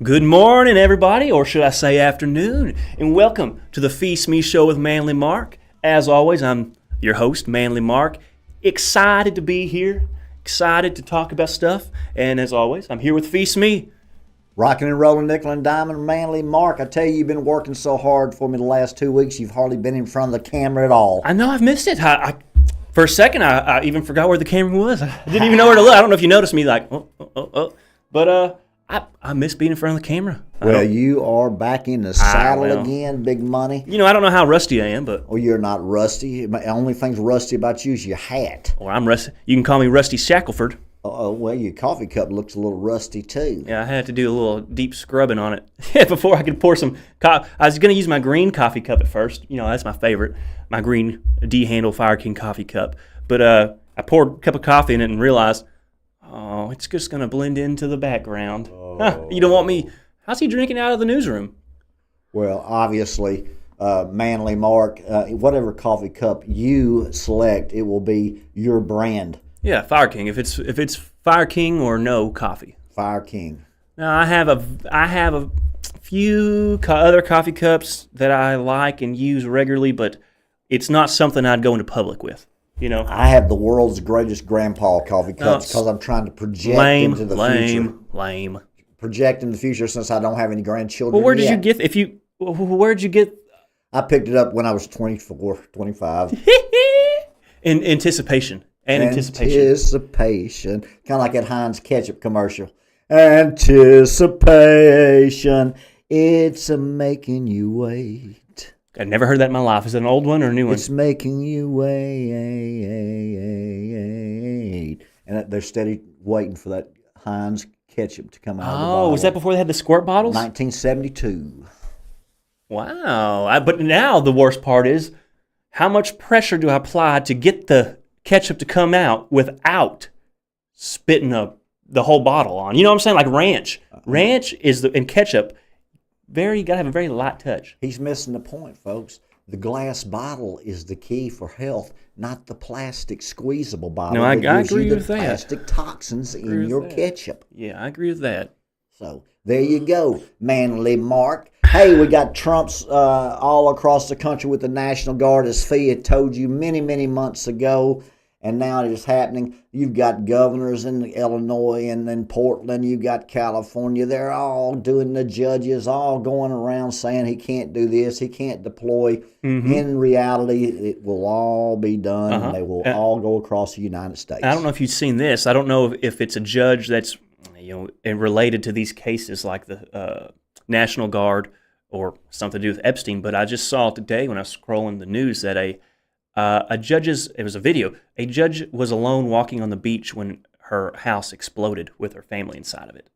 Good morning, everybody, or should I say afternoon, and welcome to the Phee Smee Show with Manly Mark. As always, I'm your host, Manly Mark. Excited to be here, excited to talk about stuff, and as always, I'm here with Phee Smee. Rocking and rolling, nickel and diamond, Manly Mark. I tell you, you've been working so hard for me the last 2 weeks, you've hardly been in front of the camera at all. I know I've missed it. For a second, I even forgot where the camera was. I didn't even know where to look. I don't know if you noticed me, like, but I miss being in front of the camera. Well, you are back in the saddle again, big money. You know, I don't know how rusty I am, but... Well, you're not rusty. The only thing's rusty about you is your hat. Or I'm rusty. You can call me Rusty Shackelford. Well, your coffee cup looks a little rusty, too. Yeah, I had to do a little deep scrubbing on it before I could pour some coffee. I was going to use my green coffee cup at first. You know, that's my favorite, my green D-handle Fire King coffee cup. But I poured a cup of coffee in it and realized, oh, it's just going to blend into the background. You don't want me... How's he drinking out of the newsroom? Well, obviously, Manly Mark, whatever coffee cup you select, it will be your brand. Yeah, Fire King. If it's Fire King or no coffee. Fire King. Now I have a few other coffee cups that I like and use regularly, but it's not something I'd go into public with. You know, I have the world's greatest grandpa coffee cups because I'm trying to project into the future. Lame. Project in the future since I don't have any grandchildren. Well, where did you get? Where'd you get? I picked it up when I was 24, 25. In anticipation. Anticipation. Kind of like that Heinz ketchup commercial. Anticipation. It's making you wait. I've never heard that in my life. Is it an old one or a new one? It's making you wait. And they're steady waiting for that Heinz ketchup to come out of the bottle. Oh, was that before they had the squirt bottles? 1972. Wow. But now the worst part is, how much pressure do I apply to get the ketchup to come out without spitting the whole bottle on? You know what I'm saying? Like ranch. Ranch and ketchup, you gotta have a very light touch. He's missing the point, folks. The glass bottle is the key for health, not the plastic squeezable bottle. No, I agree with that. Plastic toxins in your ketchup. Yeah, I agree with that. So there you go, Manly Mark. Hey, we got Trumps all across the country with the National Guard, as Phee had told you many, many months ago, and now it is happening. You've got governors in Illinois and in Portland. You've got California. They're all doing, the judges all going around saying he can't do this, he can't deploy. Mm-hmm. In reality, it will all be done, and they will all go across the United States. I don't know if you've seen this. I don't know if it's a judge that's related to these cases like the National Guard or something to do with Epstein, but I just saw today when I was scrolling the news that it was a video, a judge was alone walking on the beach when her house exploded with her family inside of it.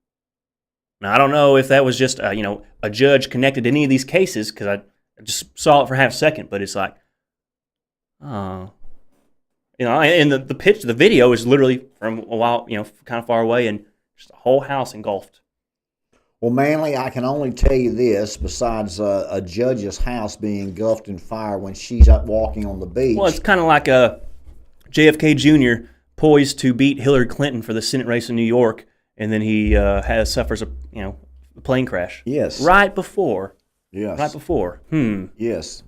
Now, I don't know if that was just, a judge connected to any of these cases, because I just saw it for half a second, but it's like, oh. And the video is literally from a while, kind of far away, and just a whole house engulfed. Well, Manly, I can only tell you this, besides a judge's house being engulfed in fire when she's out walking on the beach. Well, it's kind of like JFK Jr. poised to beat Hillary Clinton for the Senate race in New York, and then he suffers a plane crash. Yes. Right before. Yes. Right before. Yes.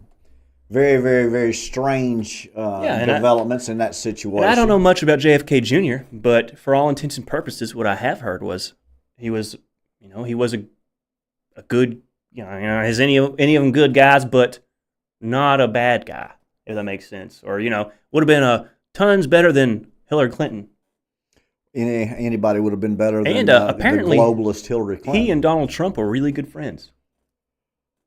Very, very, very strange developments in that situation. I don't know much about JFK Jr., but for all intents and purposes, what I have heard was he was a good, as any of them good guys, but not a bad guy, if that makes sense. Or, would have been tons better than Hillary Clinton. Anybody would have been better than apparently, the globalist Hillary Clinton. He and Donald Trump are really good friends.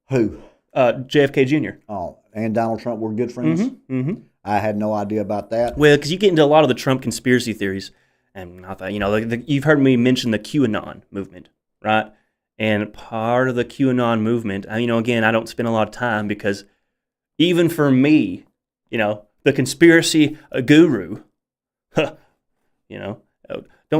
Who? JFK Jr. Oh, and Donald Trump were good friends? Mm-hmm. Mm-hmm. I had no idea about that. Well, because you get into a lot of the Trump conspiracy theories, and I thought, you've heard me mention the QAnon movement, right? And part of the QAnon movement, again, I don't spend a lot of time because even for me, the conspiracy guru, don't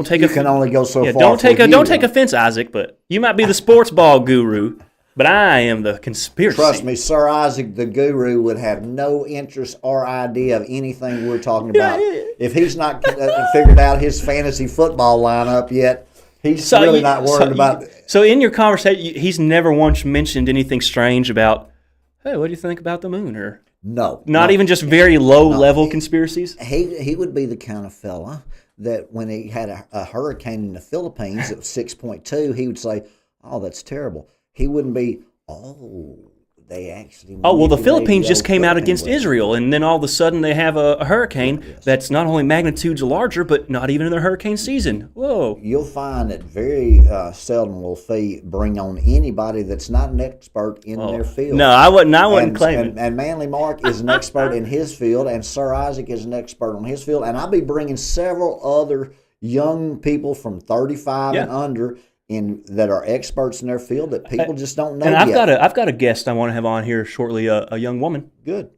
take. You can only go so far. Don't take offense, Isaac. But you might be the sports ball guru, but I am the conspiracy. Trust me, Sir Isaac, the guru, would have no interest or idea of anything we're talking about if he's not figured out his fantasy football lineup yet. He's really not worried about. So in your conversation, he's never once mentioned anything strange about, hey, what do you think about the moon? Or not even just very low level conspiracies. He would be the kind of fella that when he had a hurricane in the Philippines that was 6.2, he would say, "Oh, that's terrible." He wouldn't be, "Oh, they actually." Oh, well, the Philippines just came out against Israel, and then all of a sudden they have a hurricane that's not only magnitudes larger, but not even in their hurricane season. Whoa. You'll find that very seldom will Phee bring on anybody that's not an expert in their field. No, I wouldn't claim it. And Manly Mark is an expert in his field, and Sir Isaac is an expert on his field, and I'll be bringing several other young people from 35 and under that are experts in their field that people just don't know and yet. I've got a guest I want to have on here shortly, a young woman. Good.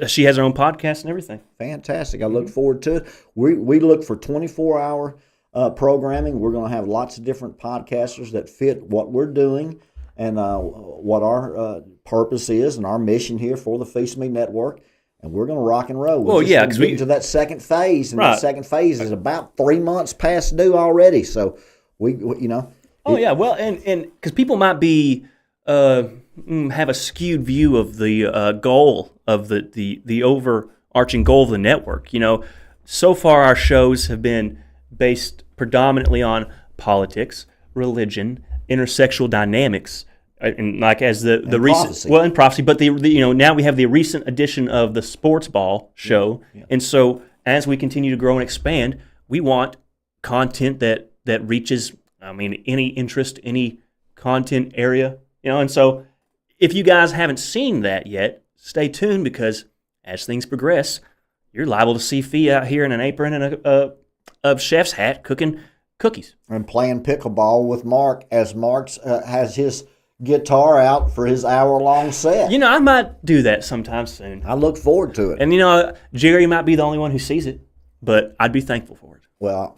She has her own podcast and everything. Fantastic. I look forward to it. We look for 24-hour programming. We're going to have lots of different podcasters that fit what we're doing and what our purpose is and our mission here for the Phee Smee Network. And we're going to rock and roll. We're just getting to that second phase, and that second phase is about 3 months past due already. So we Well, and because people might be have a skewed view of the goal of the overarching goal of the network. So far our shows have been based predominantly on politics, religion, intersexual dynamics, and like as the recent prophecy. And prophecy. But now we have the recent addition of the sports ball show, and so as we continue to grow and expand, we want content that reaches. Any interest, any content area, and so if you guys haven't seen that yet, stay tuned, because as things progress, you're liable to see Phee out here in an apron and a chef's hat cooking cookies. And playing pickleball with Mark as Mark has his guitar out for his hour-long set. I might do that sometime soon. I look forward to it. And, Jerry might be the only one who sees it, but I'd be thankful for it. Well,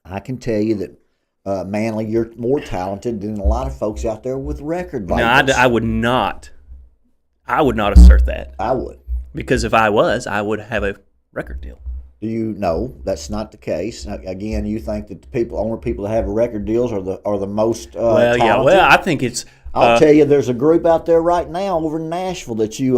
I can tell you that, Manly, you're more talented than a lot of folks out there with record labels. No, I would not. I would not assert that. I would. Because if I was, I would have a record deal. Do you know that's not the case? Again, you think that the only people that have record deals are the most talented? I think it's. I'll tell you, there's a group out there right now over in Nashville that you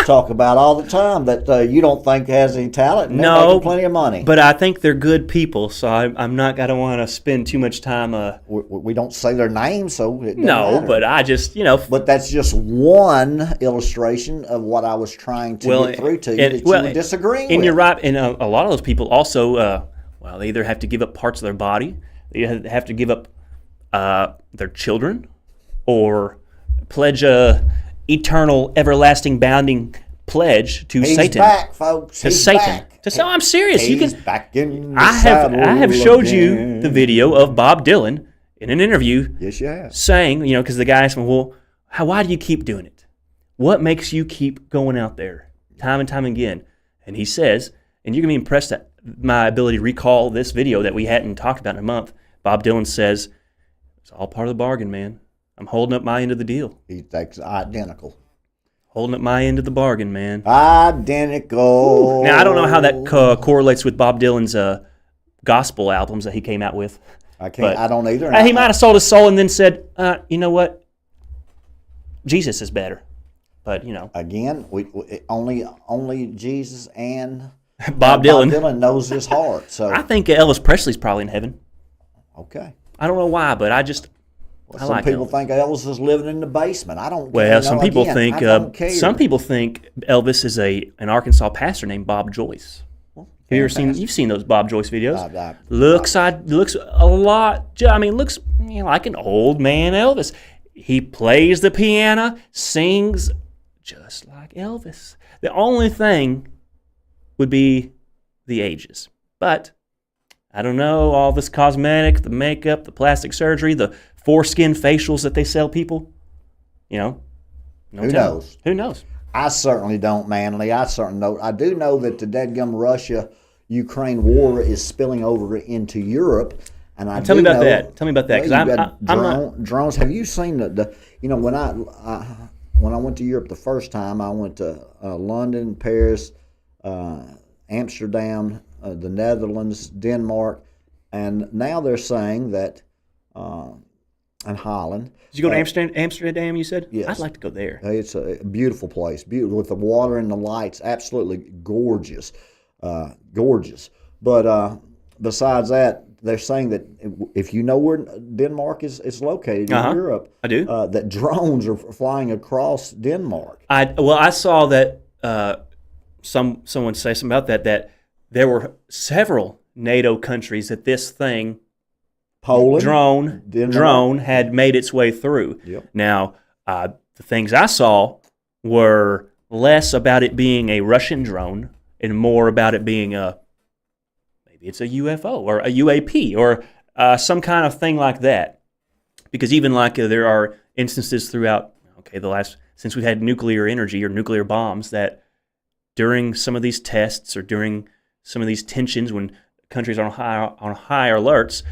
talk about all the time that you don't think has any talent. And they're making plenty of money. But I think they're good people, so I'm not. I don't want to spend too much time. We don't say their names, so it doesn't matter. But I just But that's just one illustration of what I was trying to get through to you that you were disagreeing with. And you're right. And a lot of those people also, they either have to give up parts of their body, they have to give up their children, or pledge a eternal, everlasting, bounding pledge to Satan. He's back, folks. To Satan. Back. So I'm serious. He's back in the I have showed you the video of Bob Dylan in an interview. Yes, you have. Saying, because the guy asked him, well, why do you keep doing it? What makes you keep going out there time and time again? And he says, and you're going to be impressed at my ability to recall this video that we hadn't talked about in a month. Bob Dylan says, it's all part of the bargain, man. I'm holding up my end of the deal. That's identical. Holding up my end of the bargain, man. Identical. Now, I don't know how that correlates with Bob Dylan's gospel albums that he came out with. I don't either. He might have sold his soul and then said, you know what? Jesus is better. But, Again, we only Jesus and Bob Dylan. Bob Dylan knows his heart. So I think Elvis Presley's probably in heaven. Okay. I don't know why, but I just... Some people think Elvis is living in the basement. I don't. Well, some people think. Some people think Elvis is an Arkansas pastor named Bob Joyce. Have you ever seen? You've seen those Bob Joyce videos. Looks a lot. Looks like an old man Elvis. He plays the piano, sings just like Elvis. The only thing would be the ages, but I don't know. All this cosmetic, the makeup, the plastic surgery, the foreskin facials that they sell people, Who knows? Who knows? I certainly don't, Manly. I certainly know. I do know that the dadgum Russia-Ukraine war is spilling over into Europe, and Tell me about that. Tell me about that, because I'm not drones. Have you seen the when I went to Europe the first time, I went to London, Paris, Amsterdam, the Netherlands, Denmark, And now they're saying that in Holland. Did you go to Amsterdam, you said? Yes. I'd like to go there. It's a beautiful place, beautiful with the water and the lights, absolutely gorgeous, gorgeous. But besides that, they're saying that if you know where Denmark is located in Europe, I do. That drones are flying across Denmark. I saw that someone say something about that there were several NATO countries that this thing. Poland, drone had made its way through. Yep. Now, the things I saw were less about it being a Russian drone and more about it being maybe it's a UFO or a UAP or some kind of thing like that. Because even like there are instances throughout since we've had nuclear energy or nuclear bombs that during some of these tests or during some of these tensions when countries are on high alerts,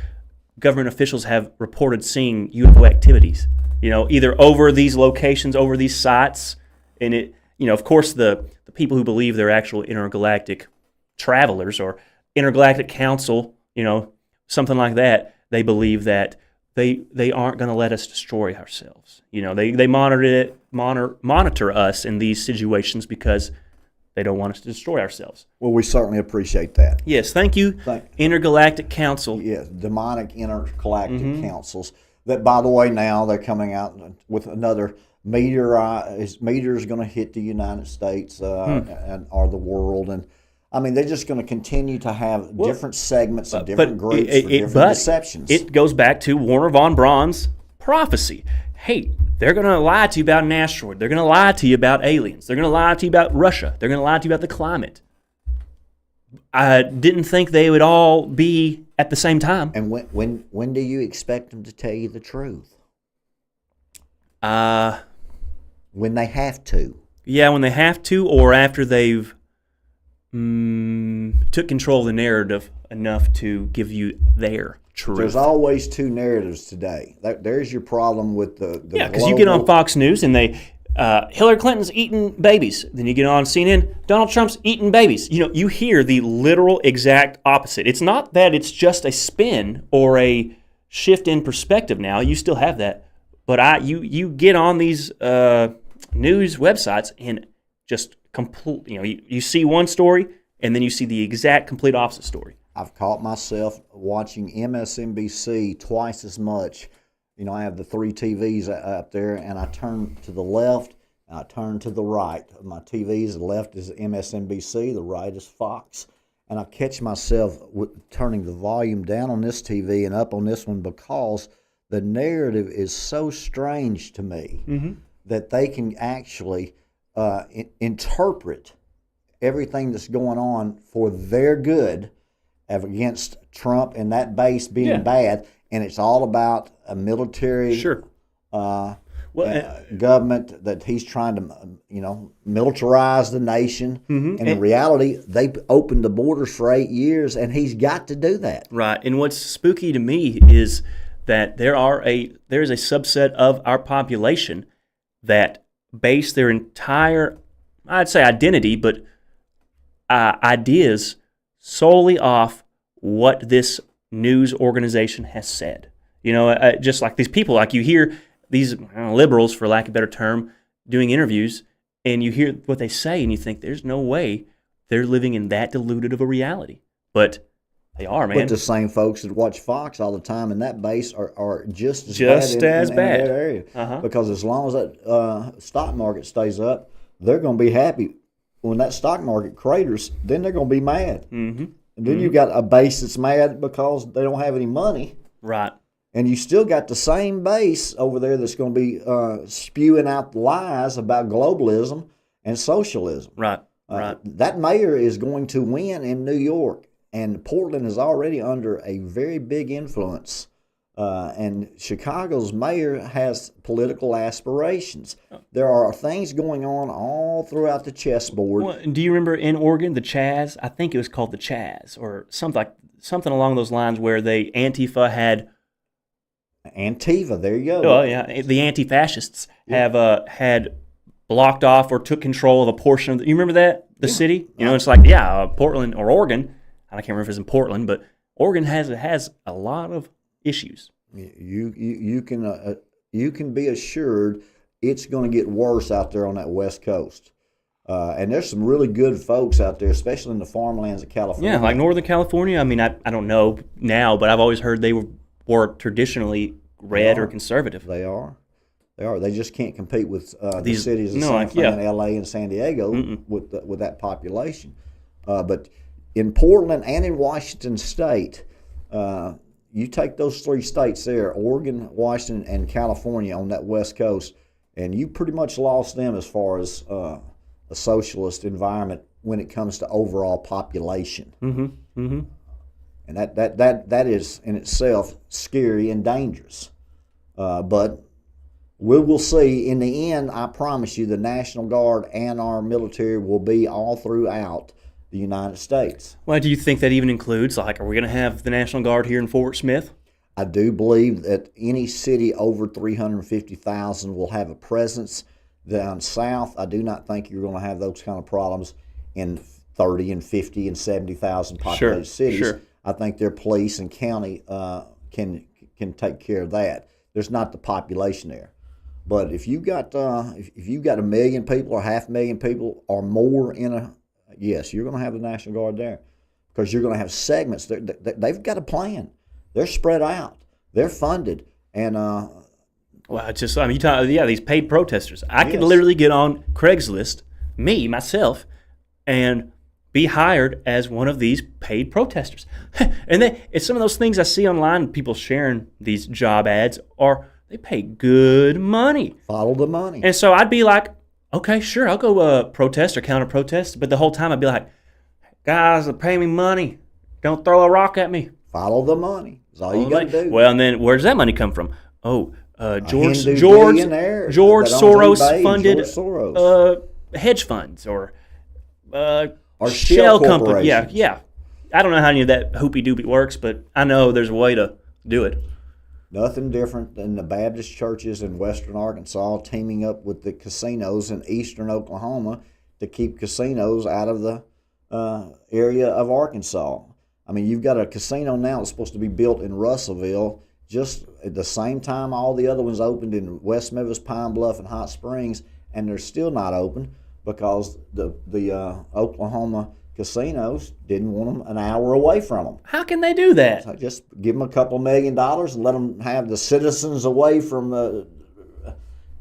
government officials have reported seeing UFO activities, either over these locations, over these sites. And it, of course, the people who believe they're actual intergalactic travelers or intergalactic council, something like that, they believe that they aren't going to let us destroy ourselves. They monitor us in these situations because they don't want us to destroy ourselves. Well, we certainly appreciate that. Yes, thank you, Intergalactic Council. Yes, demonic intergalactic councils. That, by the way, now they're coming out with another meteor is going to hit the United States or the world, and I mean they're just going to continue to have different segments of different groups for different deceptions. It goes back to Warner von Braun's prophecy. Hey, they're going to lie to you about an asteroid. They're going to lie to you about aliens. They're going to lie to you about Russia. They're going to lie to you about the climate. I didn't think they would all be at the same time. And when do you expect them to tell you the truth? When they have to. Yeah, when they have to, or after they've took control of the narrative enough to give you their truth. There's always two narratives today. There's your problem with the because you get on Fox News and they Hillary Clinton's eating babies. Then you get on CNN, Donald Trump's eating babies. You hear the literal exact opposite. It's not that it's just a spin or a shift in perspective now. You still have that. But you get on these news websites and just you see one story and then you see the exact complete opposite story. I've caught myself watching MSNBC twice as much. I have the 3 TVs up there, and I turn to the left, and I turn to the right. My TVs, the left is MSNBC, the right is Fox. And I catch myself turning the volume down on this TV and up on this one because the narrative is so strange to me that they can actually interpret everything that's going on for their good against Trump and that base being bad, and it's all about a military government that he's trying to, militarize the nation. And in reality, they opened the borders for 8 years, and he's got to do that. Right. And what's spooky to me is that there is a subset of our population that base their entire, I'd say identity, but ideas solely off what this news organization has said. Just like these people, like you hear these liberals, for lack of a better term, doing interviews, and you hear what they say, and you think there's no way they're living in that diluted of a reality. But they are, man. But the same folks that watch Fox all the time in that base are just as bad in that area. Because as long as that stock market stays up, they're going to be happy. When that stock market craters, then they're going to be mad. And then you've got a base that's mad because they don't have any money. Right. And you still got the same base over there that's going to be spewing out lies about globalism and socialism. Right. That mayor is going to win in New York, and Portland is already under a very big influence. And Chicago's mayor has political aspirations. There are things going on all throughout the chessboard. Well, do you remember in Oregon, the Chaz? I think it was called the Chaz, or something along those lines, where Antifa had. Antifa, there you go. Oh yeah, the anti-fascists have had blocked off or took control of a portion of. You remember that the city? It's like Portland or Oregon. I can't remember if it's in Portland, but Oregon has a lot of issues. You can be assured it's going to get worse out there on that West Coast. And there's some really good folks out there, especially in the farmlands of California. Yeah, like Northern California. I mean, I don't know now, but I've always heard they were traditionally red or conservative. They are. They just can't compete with the cities of no, San Fran, L.A., and San Diego with that population. But in Portland and in Washington State, you take those three states there, Oregon, Washington, and California on that West Coast, and you pretty much lost them as far as a socialist environment when it comes to overall population. And that is in itself scary and dangerous. But we will see. In the end, I promise you, the National Guard and our military will be all throughout the United States. Well, do you think that even includes, like, are we going to have the National Guard here in Fort Smith? I do believe that any city over 350,000 will have a presence. Down south, I do not think you're going to have those kind of problems in 30 and 50 and 70,000 populated cities. Sure. I think their police and county can take care of that. There's not the population there. But if you've got if you've got 1 million people or 500,000 people or more yes, you're going to have the National Guard there, because you're going to have segments. They've got a plan. They're spread out. They're funded. And well, it's just, I mean, you talk, these paid protesters. I could literally get on Craigslist, myself, and be hired as one of these paid protesters. And it's some of those things I see online, people sharing these job ads, or they pay good money. Follow the money. And so I'd be like, okay, sure, I'll go protest or counter-protest. But the whole time I'd be like, guys, pay me money. Don't throw a rock at me. Follow the money. That's all you got to do. Well, and then where does that money come from? Oh, George Soros funded hedge funds or shell companies. Yeah. I don't know how any of that hoopy-doopy works, but I know there's a way to do it. Nothing different than the Baptist churches in western Arkansas teaming up with the casinos in eastern Oklahoma to keep casinos out of the area of Arkansas. I mean, you've got a casino now that's supposed to be built in Russellville just at the same time all the other ones opened in West Memphis, Pine Bluff, and Hot Springs, and they're still not open because the Oklahoma casinos didn't want them an hour away from them. How can they do that? So just give them a couple $1 million and let them have the citizens away from the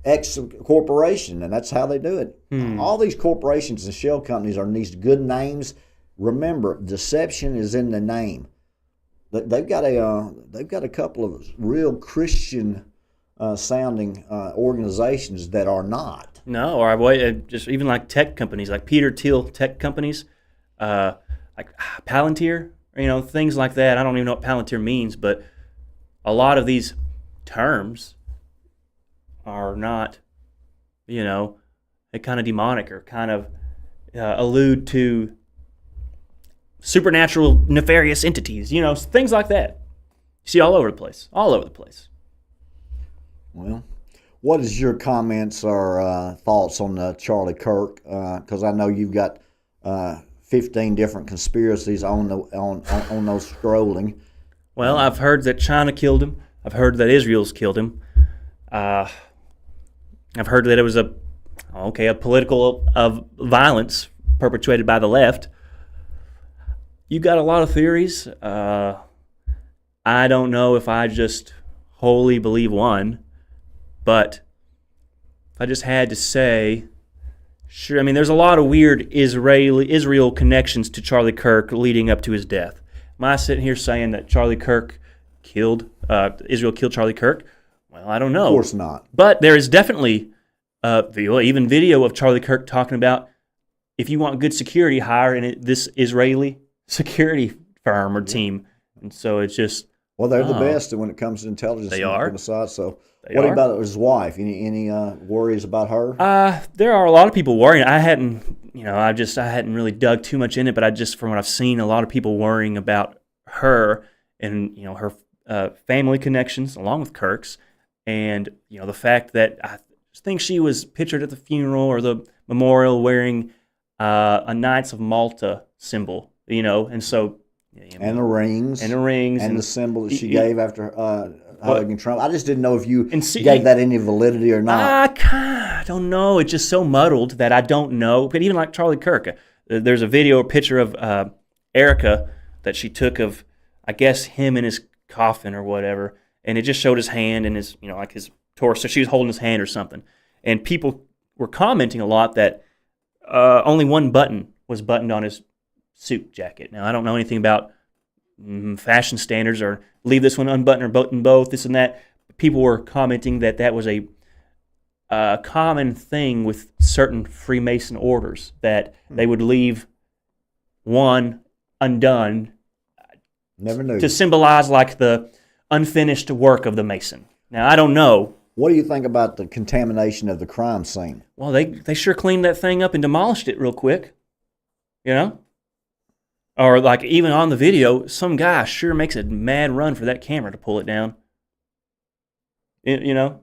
X corporation, and that's how they do it. All these corporations and shell companies are these good names. Remember, deception is in the name. They've got a couple of real Christian sounding organizations that are not. No, or just even like tech companies, like Peter Thiel tech companies, like Palantir, things like that. I don't even know what Palantir means, but a lot of these terms are not, they kind of demonic or kind of allude to supernatural, nefarious entities, things like that. You see all over the place. Well, what is your comments or thoughts on Charlie Kirk? Because I know you've got 15 different conspiracies on those scrolling. Well, I've heard that China killed him. I've heard that Israel's killed him. I've heard that it was a political violence perpetrated by the left. You got a lot of theories. I don't know if I just wholly believe one, but if I just had to say, sure. I mean, there's a lot of weird Israel connections to Charlie Kirk leading up to his death. Am I sitting here saying that Israel killed Charlie Kirk? Well, I don't know. Of course not. But there is definitely even video of Charlie Kirk talking about, if you want good security, hire this Israeli security firm or team. And so it's just... Well, they're the best when it comes to intelligence. They are. So what about his wife? Any worries about her? There are a lot of people worrying. I hadn't really dug too much in it, but from what I've seen, a lot of people worrying about her and, her family connections along with Kirk's, and, the fact that I think she was pictured at the funeral or the memorial wearing a Knights of Malta symbol, and so And the rings. And the rings. And the symbol that she gave after hugging Trump. I just didn't know if you gave that any validity or not. I don't know. It's just so muddled that I don't know. But even like Charlie Kirk, there's a video, a picture of Erica that she took of, I guess, him in his coffin or whatever, and it just showed his hand and his, like his torso. She was holding his hand or something, and people were commenting a lot that only one button was buttoned on his suit jacket. Now, I don't know anything about fashion standards or leave this one unbuttoned or button both, this and that. People were commenting that that was a common thing with certain Freemason orders, that they would leave one undone. Never knew. To symbolize like the unfinished work of the Mason. Now, I don't know. What do you think about the contamination of the crime scene? Well, they sure cleaned that thing up and demolished it real quick. Or like even on the video, some guy sure makes a mad run for that camera to pull it down. Interesting.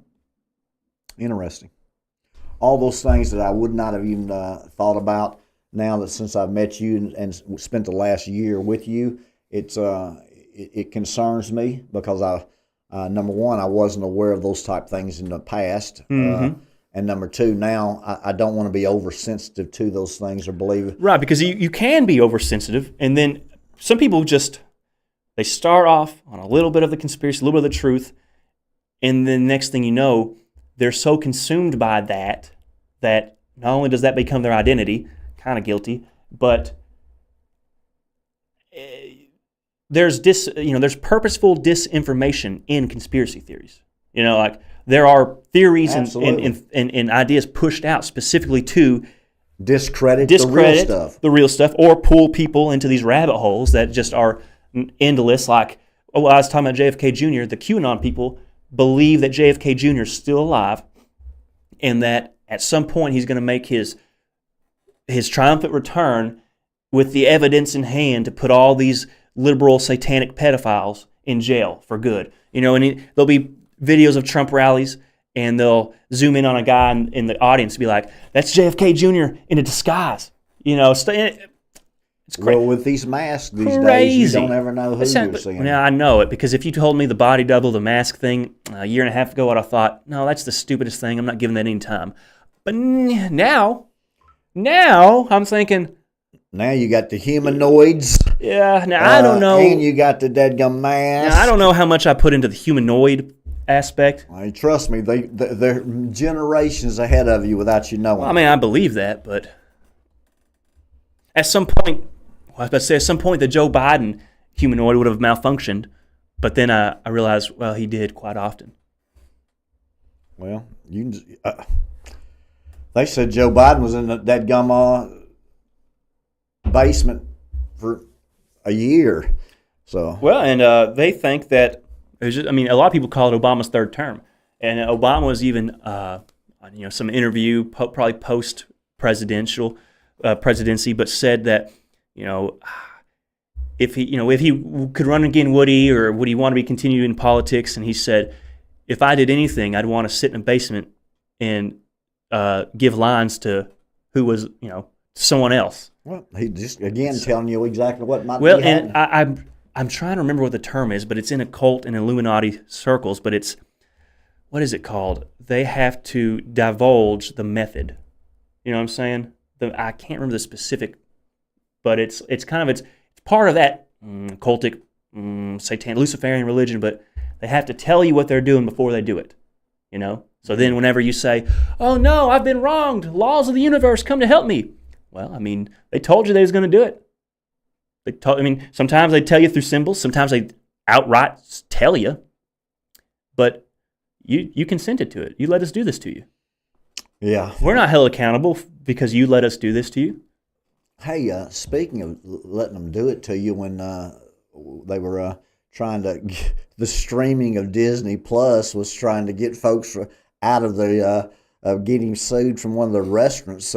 All those things that I would not have even thought about now that since I've met you and spent the last year with you, it concerns me because number one, I wasn't aware of those type things in the past. Mm-hmm. And number two, now I don't want to be oversensitive to those things or believe it. Right, because you can be oversensitive, and then some people they start off on a little bit of the conspiracy, a little bit of the truth, and then next thing you know, they're so consumed by that not only does that become their identity, kind of guilty, but there's purposeful disinformation in conspiracy theories. Like there are theories and ideas pushed out specifically to discredit the real stuff, or pull people into these rabbit holes that just are endless. Like, I was talking about JFK Jr., the QAnon people believe that JFK Jr. is still alive and that at some point he's going to make his triumphant return with the evidence in hand to put all these liberal satanic pedophiles in jail for good. And there'll be videos of Trump rallies, and they'll zoom in on a guy in the audience and be like, that's JFK Jr. in a disguise. It's crazy. Well, with these masks these days, you don't ever know who you're seeing. Yeah, I know it, because if you told me the body double, the mask thing a year and a half ago, I'd have thought, no, that's the stupidest thing. I'm not giving that any time. But now I'm thinking, now you got the humanoids. Yeah, now I don't know. And you got the deadgum mask. Now, I don't know how much I put into the humanoid aspect. Trust me, they're generations ahead of you without you knowing. Well, I mean, I believe that, but at some point, the Joe Biden humanoid would have malfunctioned, but then I realized, well, he did quite often. Well, they said Joe Biden was in that deadgum basement for a year. So well, and they think that a lot of people call it Obama's third term, and Obama was even some interview probably post presidency, but said that if he could run again, would he want to be continued in politics? And he said, if I did anything, I'd want to sit in a basement and give lines to who was someone else. Well, he just again telling you exactly what might be happening. And I'm trying to remember what the term is, but it's in occult and Illuminati circles. But it's, what is it called? They have to divulge the method. You know what I'm saying? I can't remember the specific, but it's part of that cultic, satanic, Luciferian religion. But they have to tell you what they're doing before they do it. So then whenever you say, "Oh no, I've been wronged. Laws of the universe, come to help me." Well, they told you they was going to do it. Sometimes they tell you through symbols. Sometimes they outright tell you. But you consented to it. You let us do this to you. Yeah. We're not held accountable because you let us do this to you. Hey, speaking of letting them do it to you, when they were trying to, the streaming of Disney Plus was trying to get folks out of the getting sued from one of the restaurants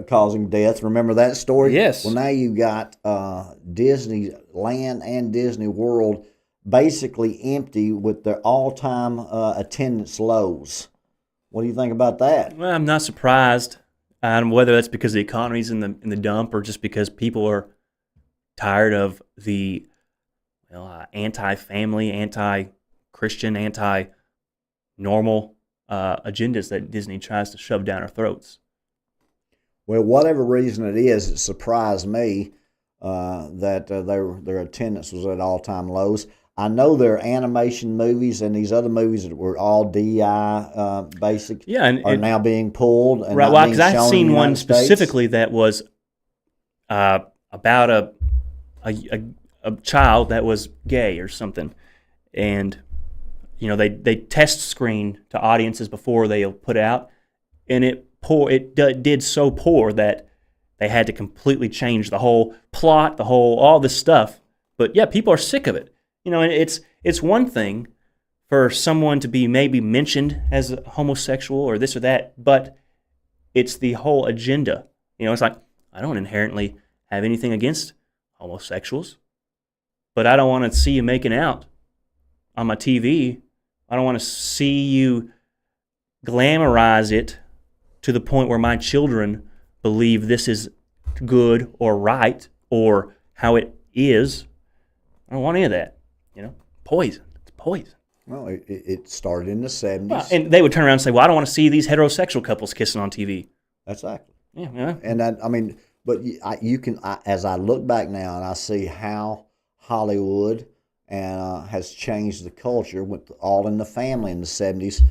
causing death. Remember that story? Yes. Well, now you got Disneyland and Disney World basically empty with their all-time attendance lows. What do you think about that? Well, I'm not surprised. Whether that's because the economy's in the dump or just because people are tired of the anti-family, anti-Christian, anti-normal agendas that Disney tries to shove down our throats. Well, whatever reason it is, it surprised me that their attendance was at all-time lows. I know their animation movies and these other movies that were all DI basic are now being pulled and right. not Well, being because shown I've seen in the one United States. specifically that was about a child that was gay or something, and they test screen to audiences before they'll put out, and it did so poor that they had to completely change the whole plot, all this stuff. But yeah, people are sick of it. And it's one thing for someone to be maybe mentioned as a homosexual or this or that, but it's the whole agenda. It's like, I don't inherently have anything against homosexuals, but I don't want to see you making out on my TV. I don't want to see you glamorize it to the point where my children believe this is good or right or how it is. I don't want any of that. Poison. It's poison. Well, it started in the 70s. Well, and they would turn around and say, well, I don't want to see these heterosexual couples kissing on TV. Exactly. Yeah. And but you can, as I look back now and I see how Hollywood has changed the culture with All in the Family in the 70s,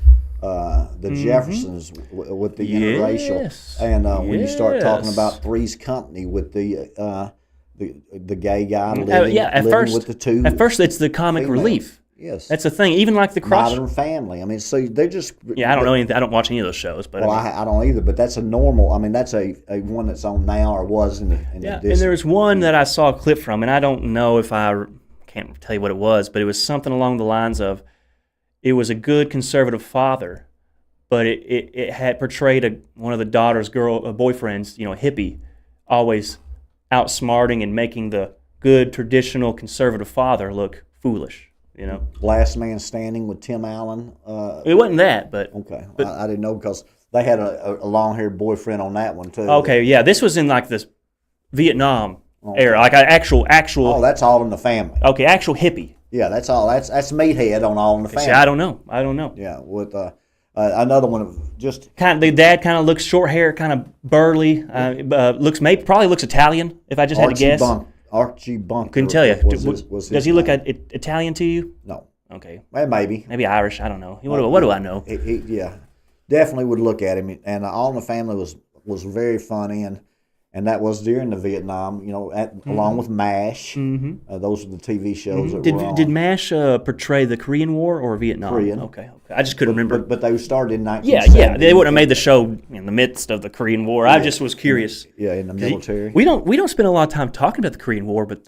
the Jeffersons with the interracial, and when you start talking about Three's Company with the gay guy living with the two. At first, it's the comic females. relief. Yes, that's the thing. Even like the Modern Family. So they're just. Yeah, I don't know anything. I don't watch any of those shows. But I don't either. But that's a normal. That's a one that's on now or was in the Disney. And there was one that I saw a clip from, and I don't know if I can't tell you what it was, but it was something along the lines of, it was a good conservative father, but it had portrayed one of the daughter's boyfriends, hippie, always outsmarting and making the good traditional conservative father look foolish. Last Man Standing with Tim Allen. It wasn't that, but okay. But I didn't know because they had a long-haired boyfriend on that one too. Okay, yeah, this was in like this Vietnam era, like an actual. Oh, that's All in the Family. Okay, actual hippie. Yeah, that's all. That's Meathead on All in the Family. See, I don't know. Yeah, with another one of just the dad kind of looks short hair, kind of burly. Probably looks Italian. If I just had to guess. Archie Bunker. Couldn't tell you. Does he look Italian to you? No. Okay. Well, maybe Irish. I don't know. What do I know? Yeah, definitely would look at him. And All in the Family was very funny, and that was during the Vietnam. Along with MASH. Mm-hmm. Those were the TV shows that were on. Did MASH portray the Korean War or Vietnam? Korean. Okay. I just couldn't remember. But they started in 1970. Yeah. They wouldn't have made the show in the midst of the Korean War. I just was curious. Yeah, in the military. We don't spend a lot of time talking about the Korean War, but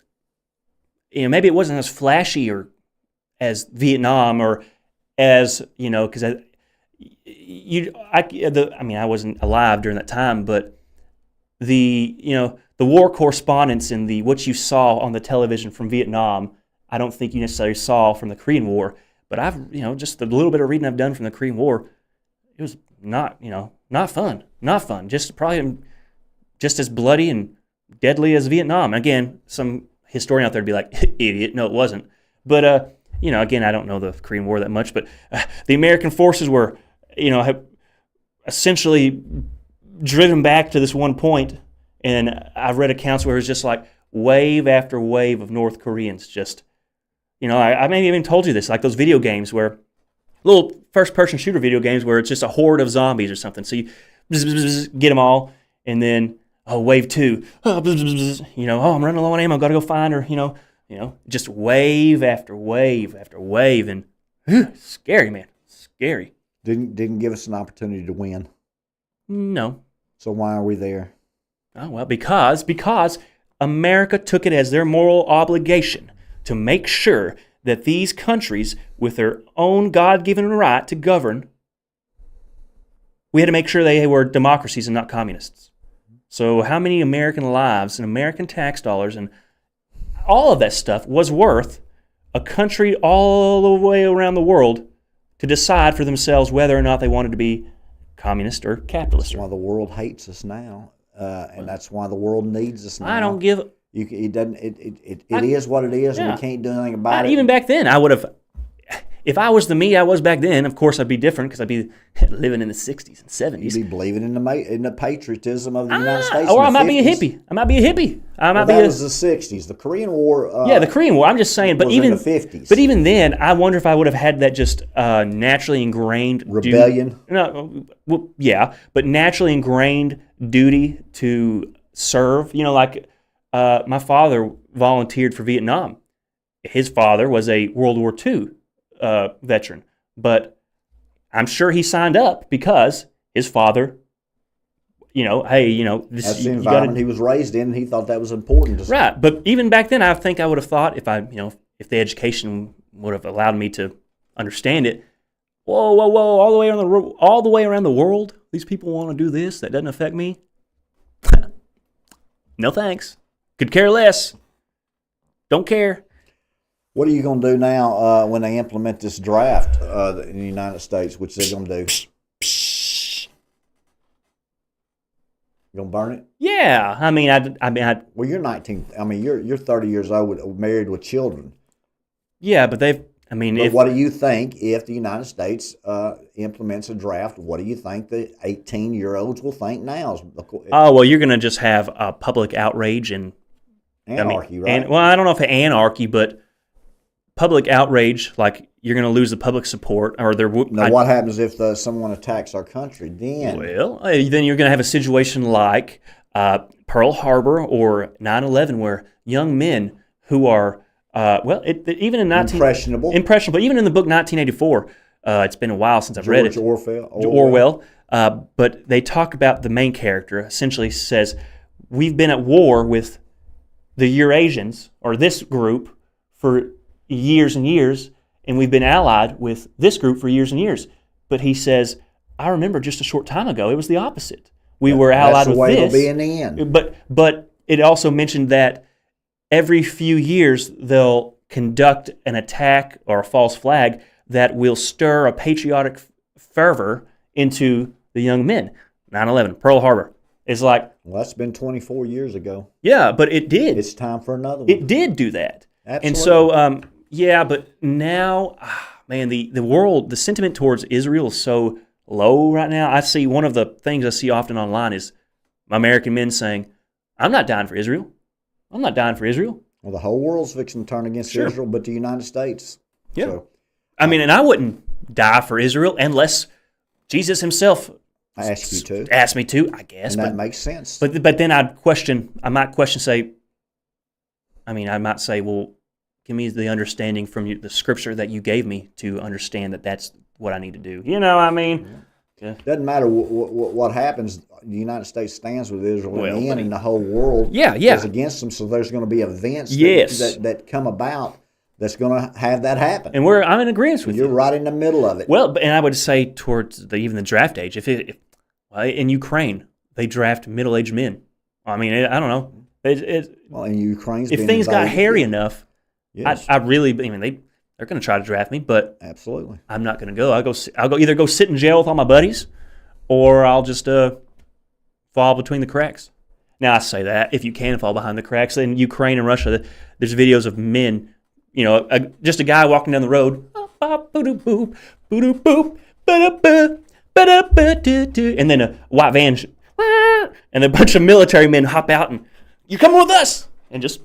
maybe it wasn't as flashy or as Vietnam or as because I wasn't alive during that time, but the war correspondence and what you saw on the television from Vietnam, I don't think you necessarily saw from the Korean War. But I've just the little bit of reading I've done from the Korean War, it was not fun, just probably just as bloody and deadly as Vietnam. Again, some historian out there would be like, idiot, no, it wasn't. But again, I don't know the Korean War that much, but the American forces were essentially driven back to this one point, and I've read accounts where it was just like wave after wave of North Koreans just, I maybe even told you this, like those video games where, little first-person shooter video games where it's just a horde of zombies or something. So you get them all, and then, wave two, I'm running low on ammo, got to go find her, just wave after wave after wave, and scary, man, scary. Didn't give us an opportunity to win. No. So why are we there? Oh, well, because America took it as their moral obligation to make sure that these countries, with their own God-given right to govern, we had to make sure they were democracies and not communists. So how many American lives and American tax dollars and all of that stuff was worth a country all the way around the world to decide for themselves whether or not they wanted to be communist or capitalist? That's why the world hates us now, and that's why the world needs us now. I don't give It doesn't. It is what it is, and we can't do anything about it. Even back then, I would have. If I was the me I was back then, of course I'd be different because I'd be living in the 60s and 70s. You'd be believing in the patriotism of the United States. Or I might be a hippie. That was the 60s. The Korean War. The Korean War. I'm just saying, but was even in the 50s. But even then, I wonder if I would have had that just naturally ingrained rebellion. But naturally ingrained duty to serve. Like my father volunteered for Vietnam. His father was a World War II veteran, but I'm sure he signed up because his father, that's the environment he was raised in. He thought that was important. Right, but even back then, I think I would have thought if the education would have allowed me to understand it. Whoa, all the way around the world, these people want to do this. That doesn't affect me. No thanks. Could care less. Don't care. What are you going to do now when they implement this draft in the United States, which they're going to do? You going to burn it? Yeah. Well, you're 19. I mean, you're 30 years old, married with children. Yeah, but what do you think if the United States implements a draft? What do you think the 18-year-olds will think now? Oh, well, you're going to just have a public outrage and anarchy, right? I don't know if anarchy, but public outrage, like you're going to lose the public support, or what happens if someone attacks our country? Then you're going to have a situation like Pearl Harbor or 9/11, where young men who are even in impressionable, even in the book 1984. It's been a while since I've read it. Orwell. But they talk about the main character. Essentially, says we've been at war with the Eurasians or this group for years and years, and we've been allied with this group for years and years. But he says, I remember just a short time ago, it was the opposite. We were allied with this. That's the way it'll be in the end. But it also mentioned that every few years they'll conduct an attack or a false flag that will stir a patriotic fervor into the young men. 9/11, Pearl Harbor. It's like... Well, that's been 24 years ago. Yeah, but it did. It's time for another one. It did do that. Absolutely. And so... but now, man, the world, the sentiment towards Israel is so low right now. I see one of the things I see often online is American men saying, I'm not dying for Israel. I'm not dying for Israel. Well, the whole world's fixing to turn against Israel, but the United States. Yeah. So, and I wouldn't die for Israel unless Jesus himself asked me to, I guess. And that makes sense. But then I might say, well, give me the understanding from the scripture that you gave me to understand that that's what I need to do. Yeah. Doesn't matter what happens. The United States stands with Israel in the end, and the whole world is against them. So there's going to be events that come about that's going to have that happen. And I'm in agreement with you. You're right in the middle of it. Well, and I would say towards even the draft age. If in Ukraine they draft middle-aged men. I don't know. In Ukraine's if things got hairy enough. Yes. They're going to try to draft me, but absolutely, I'm not going to go. I'll either go sit in jail with all my buddies, or I'll just fall between the cracks. Now I say that if you can fall behind the cracks in Ukraine and Russia, there's videos of men, just a guy walking down the road, and then a white van, and a bunch of military men hop out and you're coming with us, and just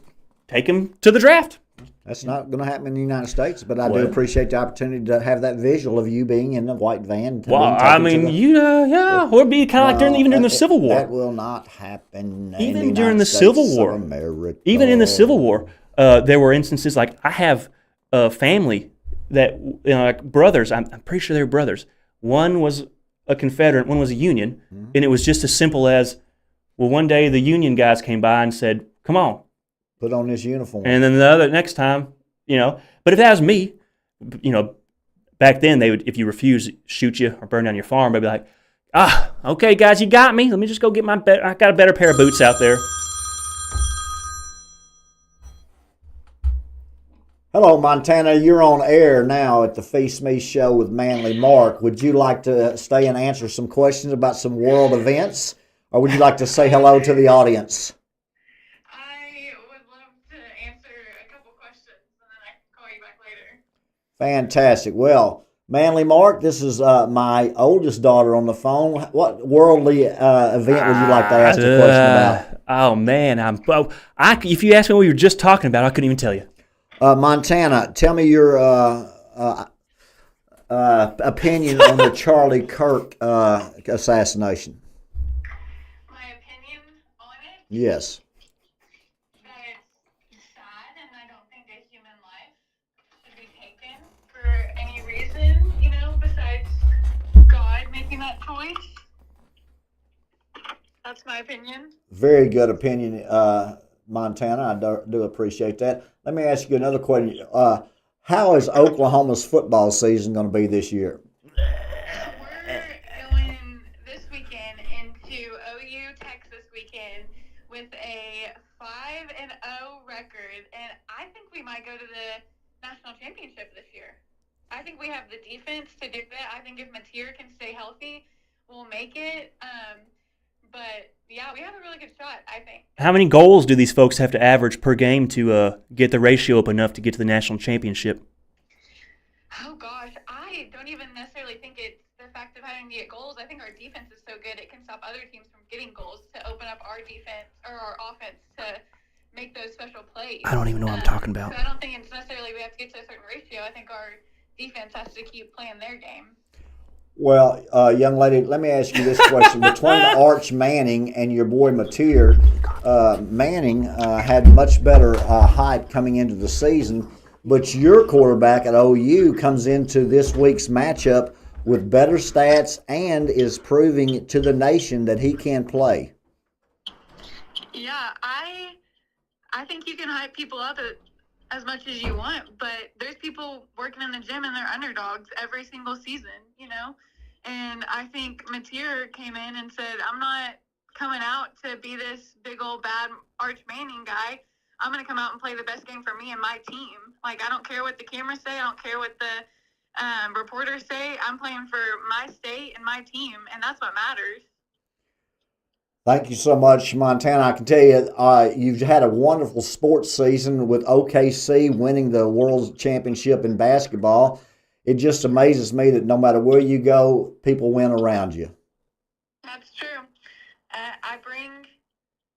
take him to the draft. That's not going to happen in the United States, but I do appreciate the opportunity to have that visual of you being in the white van. Well, it'd be kind of like during the Civil War. That will not happen. Even during the Civil War, even in the Civil War, there were instances like I have a family that like brothers. I'm pretty sure they were brothers. One was a Confederate, one was a Union, and it was just as simple as, well, one day the Union guys came by and said, "Come on. Put on this uniform." And then the next time, but if that was me, back then they would, if you refuse, shoot you or burn down your farm. They'd be like, okay, guys, you got me. Let me just go get I got a better pair of boots out there. Hello, Montana. You're on air now at the Phee Smee Show with Manly Mark. Would you like to stay and answer some questions about some world events, or would you like to say hello to the audience? I would Fantastic. Well, Manly Mark, this is my oldest daughter on the phone. What worldly event would you like to ask a question about? Oh man, if you asked me what we were just talking about, I couldn't even tell you. Montana, tell me your opinion on the Charlie Kirk assassination. My opinion on it, Yes. that it's sad, and I don't think a human life should be taken for any reason, besides God making that choice. That's my opinion. Very good opinion, Montana. I do appreciate that. Let me ask you another question. How is Oklahoma's football season going to be this year? We're going this weekend into OU Texas weekend with a 5-0 record, and I think we might go to the national championship this year. I think we have the defense to do it. I think if Mateer can stay healthy, we'll make it. But yeah, we have a really good shot, I think. How many goals do these folks have to average per game to get the ratio up enough to get to the national championship? Oh gosh, I don't even necessarily think it's the fact of having to get goals. I think our defense is so good it can stop other teams from getting goals to open up our defense or our offense to make those special plays. I don't even know what I'm talking about. So I don't think it's necessarily we have to get to a certain ratio. I think our defense has to keep playing their game. Well, young lady, let me ask you this question. Between Arch Manning and your boy Mateer, Manning had much better hype coming into the season, but your quarterback at OU comes into this week's matchup with better stats and is proving to the nation that he can play. Yeah, I think you can hype people up as much as you want, but there's people working in the gym and they're underdogs every single season, And I think Mateer came in and said, I'm not coming out to be this big old bad Arch Manning guy. I'm going to come out and play the best game for me and my team. I don't care what the cameras say. I don't care what the reporters say. I'm playing for my state and my team, and that's what matters. Thank you so much, Montana. I can tell you, you've had a wonderful sports season with OKC winning the World Championship in basketball. It just amazes me that no matter where you go, people win around you. That's true.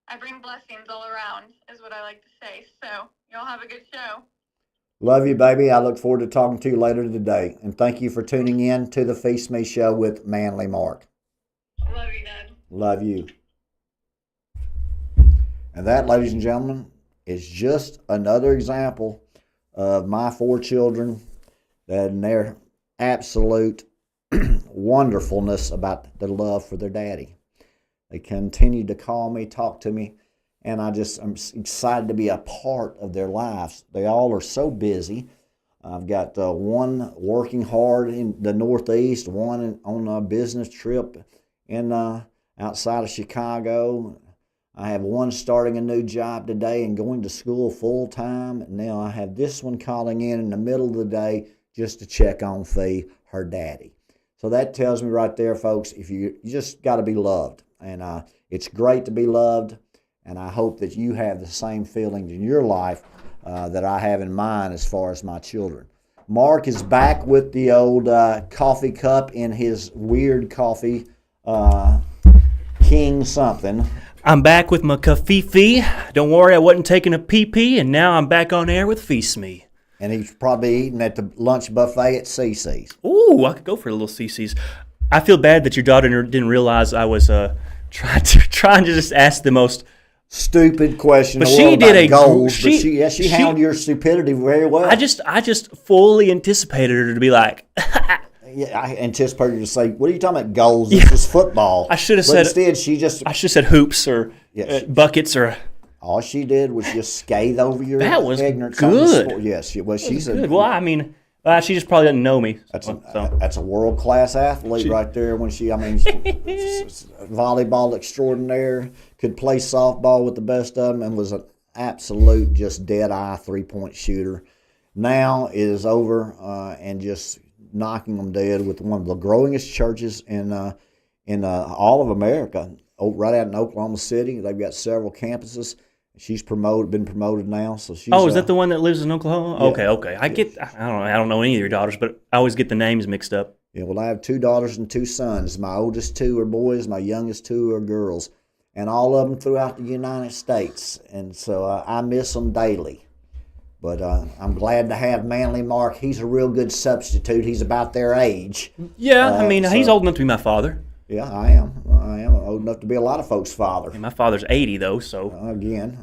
I bring blessings all around, is what I like to say. So y'all have a good show. Love you, baby. I look forward to talking to you later today. And thank you for tuning in to the Phee Smee Show with Manly Mark. Love you, Dad. Love you. And that, ladies and gentlemen, is just another example of my 4 children and their absolute wonderfulness about the love for their daddy. They continue to call me, talk to me, and I'm excited to be a part of their lives. They all are so busy. I've got one working hard in the Northeast, one on a business trip in outside of Chicago. I have one starting a new job today and going to school full time. Now I have this one calling in the middle of the day just to check on Phee, her daddy. So that tells me right there, folks, if you just got to be loved. And it's great to be loved, and I hope that you have the same feelings in your life that I have in mine as far as my children. Mark is back with the old coffee cup in his weird coffee, King something. I'm back with my coffee. Don't worry, I wasn't taking a pee-pee, and now I'm back on air with Phee Smee. And he's probably eating at the lunch buffet at CC's. Ooh, I could go for a little CC's. I feel bad that your daughter didn't realize I was trying to just ask the most stupid question. But she did a goals. She handled your stupidity very well. I just fully anticipated her to be like. Yeah, I anticipated her to say, "What are you talking about? Goals? This is football." I should have said. Instead, I should have said hoops or buckets or. All she did was just scathe over your that was ignorance. Good. Yes, she's good. Well, I mean. She just probably doesn't know me. That's a world-class athlete right there. She's volleyball extraordinaire, could play softball with the best of them, and was an absolute just dead-eye three-point shooter. Now it is over and just knocking them dead with one of the growingest churches in all of America. Right out in Oklahoma City, they've got several campuses, She's been promoted now, so she's. Oh, is that the one that lives in Oklahoma? Yeah. Okay. I don't know any of your daughters, but I always get the names mixed up. Yeah, well, I have 2 daughters and 2 sons. My oldest 2 are boys. My youngest 2 are girls, and all of them throughout the United States. And so I miss them daily. But I'm glad to have Manly Mark. He's a real good substitute. He's about their age. Yeah, he's old enough to be my father. Yeah, I am. I am old enough to be a lot of folks' father. And my father's 80 though, so Again,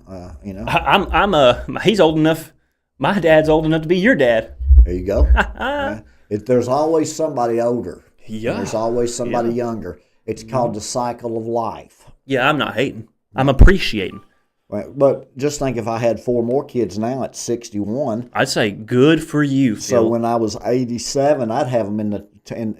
he's old enough. My dad's old enough to be your dad. there you go. There's always somebody older. Yeah. And there's always somebody younger. It's called the cycle of life. Yeah, I'm not hating. I'm appreciating. But just think if I had 4 more kids now at 61. I'd say good for you, Phil. So when I was 87, I'd have them in the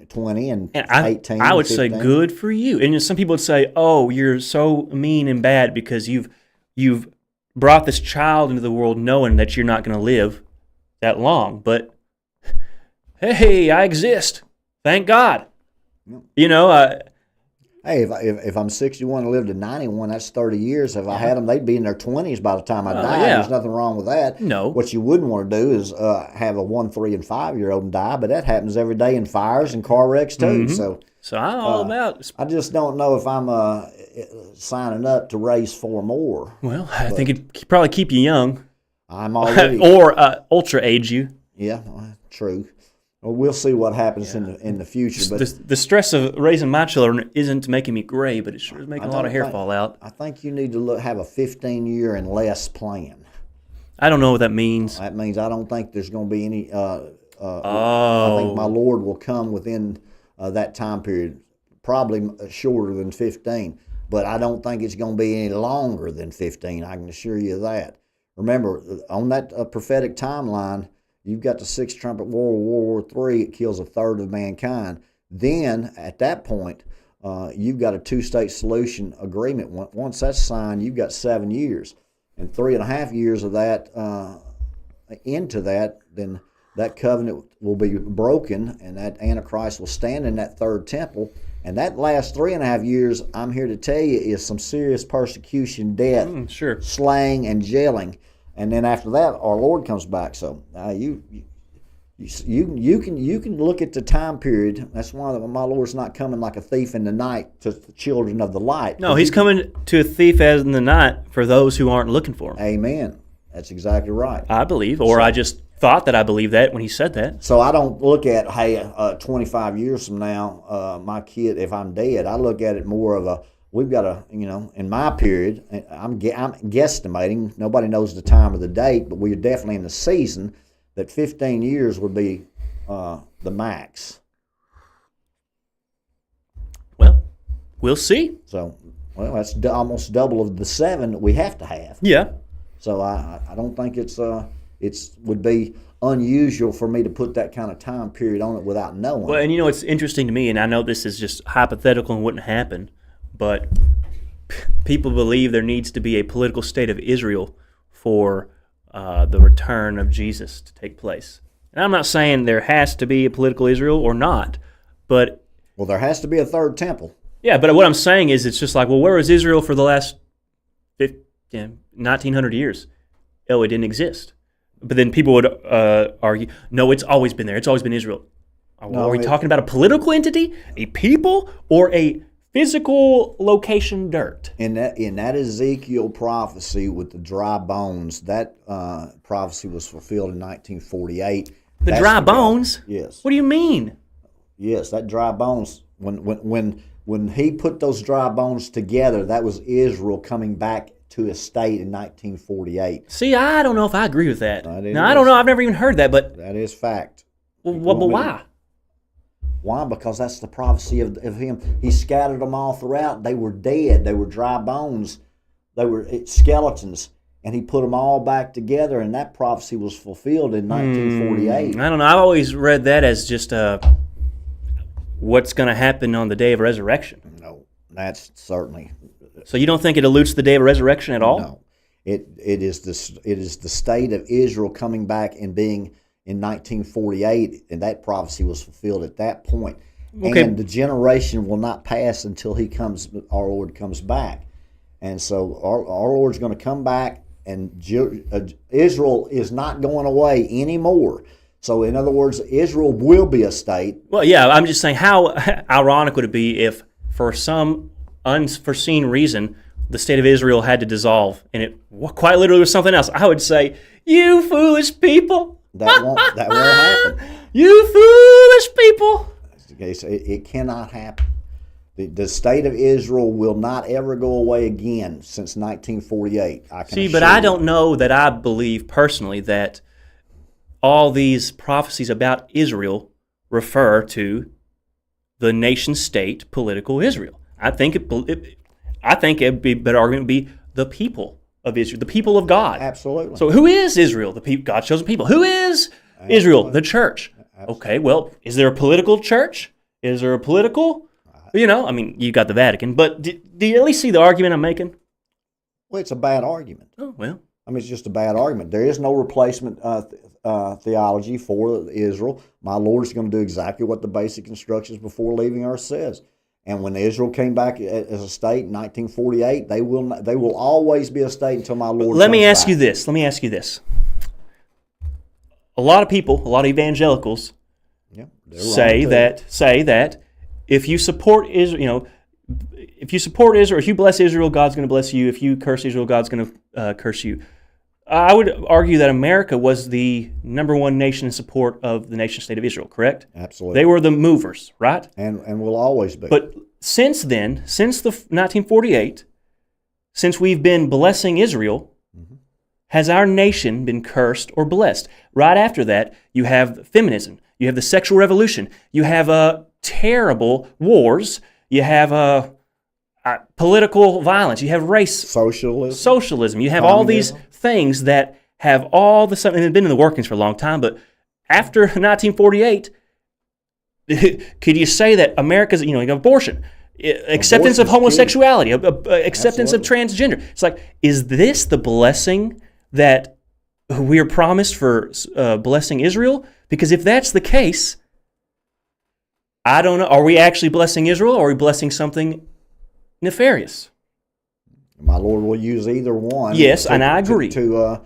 20 and 18. I would 15. say good for you. And some people would say, "Oh, you're so mean and bad because you've brought this child into the world knowing that you're not going to live that long." But hey, I exist. Thank God. Hey, if I'm 61 and lived to 91, that's 30 years. If I had them, they'd be in their 20s by the time I die. Yeah. There's nothing wrong with that. No. What you wouldn't want to do is have a 1, 3, and 5-year-old die, but that happens every day in fires and car wrecks too. So I'm all about. I just don't know if I'm signing up to raise 4 more. Well, I think it'd probably keep you young, I'm already or ultra age you. Yeah, true. Well, we'll see what happens in the future. But The stress of raising my children isn't making me gray, but it sure is making a lot of hair fall out. I think you need to have a 15-year and less plan. I don't know what that means. That means I don't think there's going to be any. I Oh, think my Lord will come within that time period, probably shorter than 15. But I don't think it's going to be any longer than 15. I can assure you of that. Remember, on that prophetic timeline, you've got the 6th trumpet war, World War III. It kills 1/3 of mankind. Then, at that point, you've got a 2-state solution agreement. Once that's signed, you've got 7 years. And 3.5 years of that into that, then that covenant will be broken, and that Antichrist will stand in that 3rd temple. And that last 3.5 years, I'm here to tell you, is some serious persecution, death, sure. slaying, and jailing. And then after that, our Lord comes back. So you can look at the time period. That's why my Lord's not coming like a thief in the night to the children of the light. No, he's coming to a thief as in the night for those who aren't looking for him. Amen. That's exactly right. I believe, or I just thought that I believed that when he said that. So I don't look at, hey, 25 years from now, my kid, if I'm dead, I look at it more of we've got in my period, I'm guesstimating, nobody knows the time or the date, but we're definitely in the season that 15 years would be the max. Well, we'll see. So, that's almost double of the 7 that we have to have. Yeah. So I don't think it's would be unusual for me to put that kind of time period on it without knowing. Well, and it's interesting to me, and I know this is just hypothetical and wouldn't happen, but people believe there needs to be a political state of Israel for the return of Jesus to take place. And I'm not saying there has to be a political Israel or not, but... Well, there has to be a 3rd temple. Yeah, but what I'm saying is it's just like, well, where was Israel for the last 1900 years? Oh, it didn't exist. But then people would argue, no, it's always been there. It's always been Israel. Are we talking about a political entity, a people, or a physical location dirt? In that Ezekiel prophecy with the dry bones, that prophecy was fulfilled in 1948. The dry bones? Yes. What do you mean? Yes, that dry bones. When he put those dry bones together, that was Israel coming back to a state in 1948. See, I don't know if I agree with that. I don't know. I've never even heard that, but... That is fact. But why? Why? Because that's the prophecy of him. He scattered them all throughout. They were dead. They were dry bones. They were skeletons. And he put them all back together, and that prophecy was fulfilled in 1948. I don't know. I've always read that as just what's going to happen on the day of resurrection. No, that's certainly... So you don't think it alludes to the day of resurrection at all? No. It is the state of Israel coming back and being in 1948, and that prophecy was fulfilled at that point. Okay. And the generation will not pass until our Lord comes back. And so our Lord's going to come back, Israel is not going away anymore. So, in other words, Israel will be a state. Well, yeah, I'm just saying, how ironic would it be if, for some unforeseen reason, the state of Israel had to dissolve, and it quite literally was something else? I would say, "You foolish people! That won't happen. You foolish people!" Okay, so it cannot happen. The state of Israel will not ever go away again since 1948. See, but I don't know that I believe personally that all these prophecies about Israel refer to the nation-state political Israel. I think it'd be a better argument would be the people of Israel, the people of God. Absolutely. So who is Israel? The people, God's chosen people. Who is Israel? The church. Absolutely. Okay, well, is there a political church? Is there a political? You got the Vatican, but do you at least see the argument I'm making? Well, it's a bad argument. Oh, well. It's just a bad argument. There is no replacement theology for Israel. My Lord is going to do exactly what the basic instructions before leaving earth says. And when Israel came back as a state in 1948, they will always be a state until my Lord. Let me ask you this. A lot of people, a lot of evangelicals, say that if you support Israel, if you bless Israel, God's going to bless you. If you curse Israel, God's going to curse you. I would argue that America was the number one nation in support of the nation-state of Israel, correct? Absolutely. They were the movers, right? And will always be. But since then, since the 1948, since we've been blessing Israel, has our nation been cursed or blessed? Right after that, you have feminism. You have the sexual revolution. You have terrible wars. You have political violence. You have race. Socialism. You have Communism. all these things that have all the stuff, and they've been in the workings for a long time, but after 1948, could you say that America's, abortion, acceptance of homosexuality, acceptance of transgender? It's like, is this the blessing that we are promised for blessing Israel? Because if that's the case, I don't know. Are we actually blessing Israel, or are we blessing something nefarious? My Lord will use either one. Yes, and I agree. To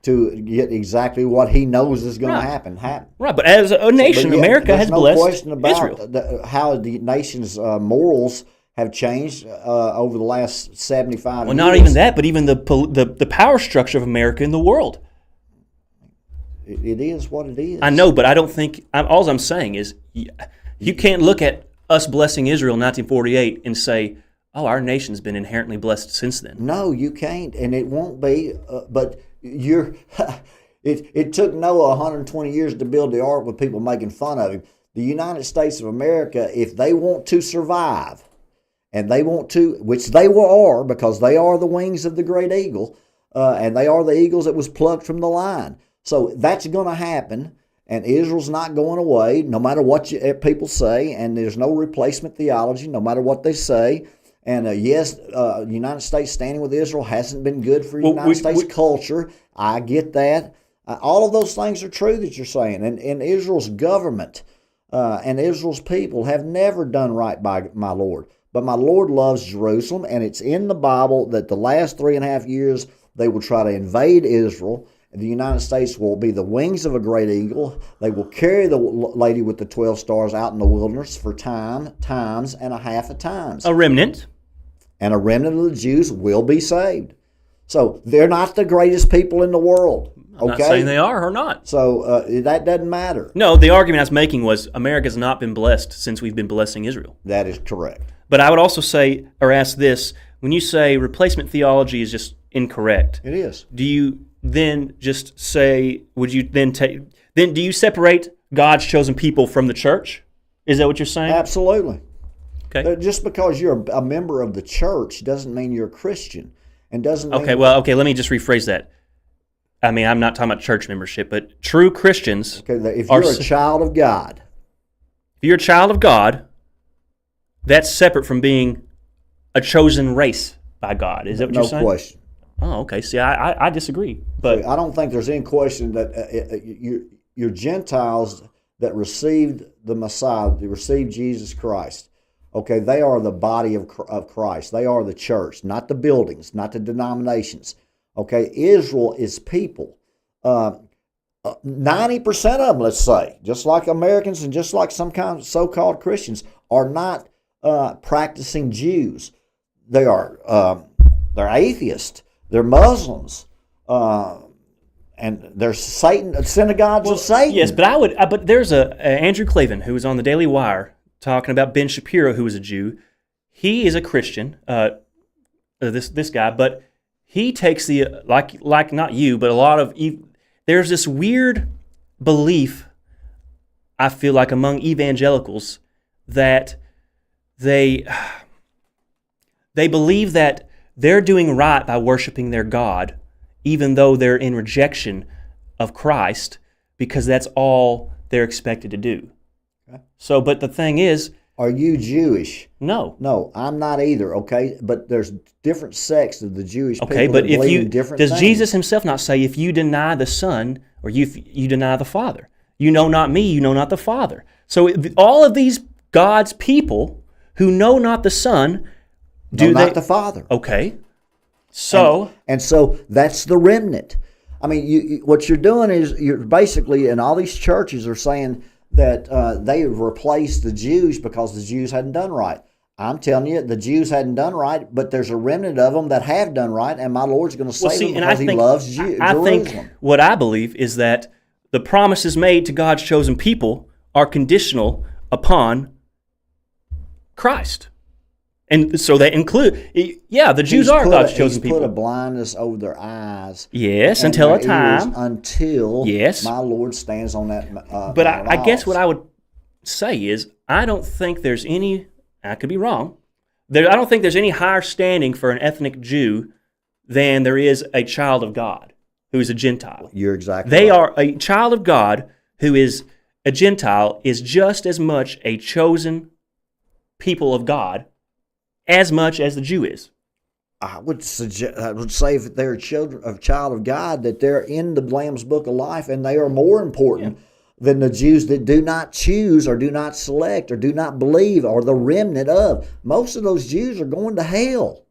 get exactly what He knows is going to happen. Right, but as a nation, America has blessed Israel. There's no question about how the nation's morals have changed over the last 75 years. Well, not even that, but even the power structure of America in the world. It is what it is. I know, but I don't think, all I'm saying is, you can't look at us blessing Israel in 1948 and say, oh, our nation's been inherently blessed since then. No, you can't, and it won't be. But it took Noah 120 years to build the ark with people making fun of him. The United States of America, if they want to survive, and they want to, which they are, because they are the wings of the great eagle, and they are the eagles that was plucked from the lion. So that's going to happen. And Israel's not going away, no matter what people say, and there's no replacement theology, no matter what they say. And yes, the United States standing with Israel hasn't been good for United States culture. I get that. All of those things are true that you're saying. And Israel's government and Israel's people have never done right by my Lord. But my Lord loves Jerusalem, and it's in the Bible that the last 3.5 years they will try to invade Israel. The United States will be the wings of a great eagle. They will carry the lady with the 12 stars out in the wilderness for times and a half of times. A remnant. And a remnant of the Jews will be saved. So they're not the greatest people in the world. I'm not saying they are or not. So that doesn't matter. No, the argument I was making was America's not been blessed since we've been blessing Israel. That is correct. But I would also say, or ask this, when you say replacement theology is just incorrect. It is. Do you then just say, do you separate God's chosen people from the church? Is that what you're saying? Absolutely. Okay. Just because you're a member of the church doesn't mean you're a Christian, and doesn't mean... Okay, let me just rephrase that. I mean, I'm not talking about church membership, but true Christians... Okay, if you're a child of God... If you're a child of God, that's separate from being a chosen race by God. Is that what you're saying? No question. Oh, okay. See, I disagree. But I don't think there's any question that you're Gentiles that received the Messiah, they received Jesus Christ. Okay, they are the body of Christ. They are the church, not the buildings, not the denominations. Okay, Israel is people. 90% of them, let's say, just like Americans and just like some kind of so-called Christians, are not practicing Jews. They are they're atheists. They're Muslims. And there's synagogues of Satan. Yes, but but there's a Andrew Klavan who was on the Daily Wire talking about Ben Shapiro, who was a Jew. He is a Christian. This guy, but he takes the like not you, but a lot of there's this weird belief, I feel like, among evangelicals that they believe that they're doing right by worshiping their God, even though they're in rejection of Christ, because that's all they're expected to do. Okay. So, but the thing is, are you Jewish? No. No, I'm not either, okay? But there's different sects of the Jewish people but that if believe you, in different does things. Jesus himself not say, if you deny the Son, or you deny the Father, you know not me, you know not the Father. So all of these God's people who know not the Son, not the Father. Okay. So and so that's the remnant. I mean, what you're doing is you're basically, and all these churches are saying that they have replaced the Jews because the Jews hadn't done right. I'm telling you, the Jews hadn't done right, but there's a remnant of them that have done right, and my Lord's going to save them because He loves Jerusalem. I think what I believe is that the promises made to God's chosen people are conditional upon Christ. And so they include, the Jews are God's chosen people. He's put a blindness over their eyes. Yes, until a time. Until my Lord stands on that But I guess what I would say is, I don't think there's any, I could be wrong, I don't think there's any higher standing for an ethnic Jew than there is a child of God who is a Gentile. You're exactly They right. are a child of God who is a Gentile is just as much a chosen people of God as much as the Jew is. I would say if they're a child of God, that they're in the Lamb's Book of Life, and they are more important than the Jews that do not choose or do not select or do not believe, or the remnant of. Most of those Jews are going to hell.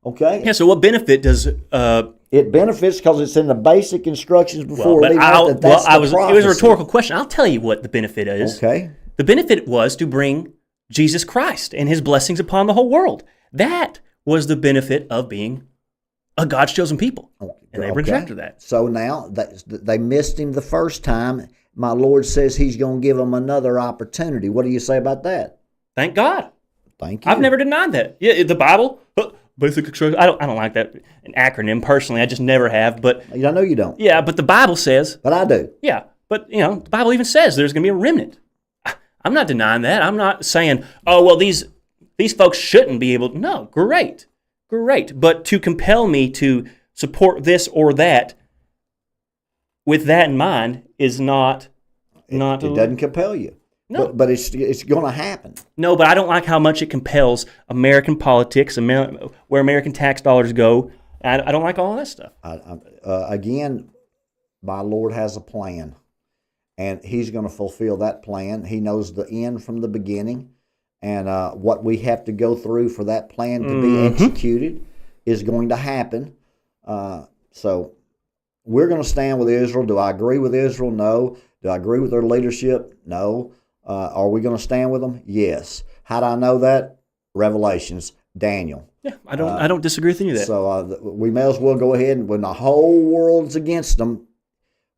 Okay? Yeah, so what benefit does... it benefits because it's in the basic instructions before leaving it was a rhetorical question. I'll tell you what the benefit is. Okay. The benefit was to bring Jesus Christ and His blessings upon the whole world. That was the benefit of being a God's chosen people. And they rejected that. So now they missed Him the first time. My Lord says He's going to give them another opportunity. What do you say about that? Thank God. Thank you. I've never denied that. Yeah, the Bible, basic instructions. I don't like that an acronym personally. I just never have. But I know you don't. Yeah, but the Bible says. But I do. Yeah, but the Bible even says there's going to be a remnant. I'm not denying that. I'm not saying, oh, well, these folks shouldn't be able to. No, great. But to compel me to support this or that with that in mind is not. It doesn't compel you. No. But it's going to happen. No, but I don't like how much it compels American politics, where American tax dollars go. I don't like all that stuff. Again, my Lord has a plan. And He's going to fulfill that plan. He knows the end from the beginning. And what we have to go through for that plan to be executed is going to happen. So we're going to stand with Israel. Do I agree with Israel? No. Do I agree with their leadership? No. Are we going to stand with them? Yes. How do I know that? Revelations, Daniel. Yeah, I don't disagree with any of that. So we may as well go ahead, and when the whole world's against them,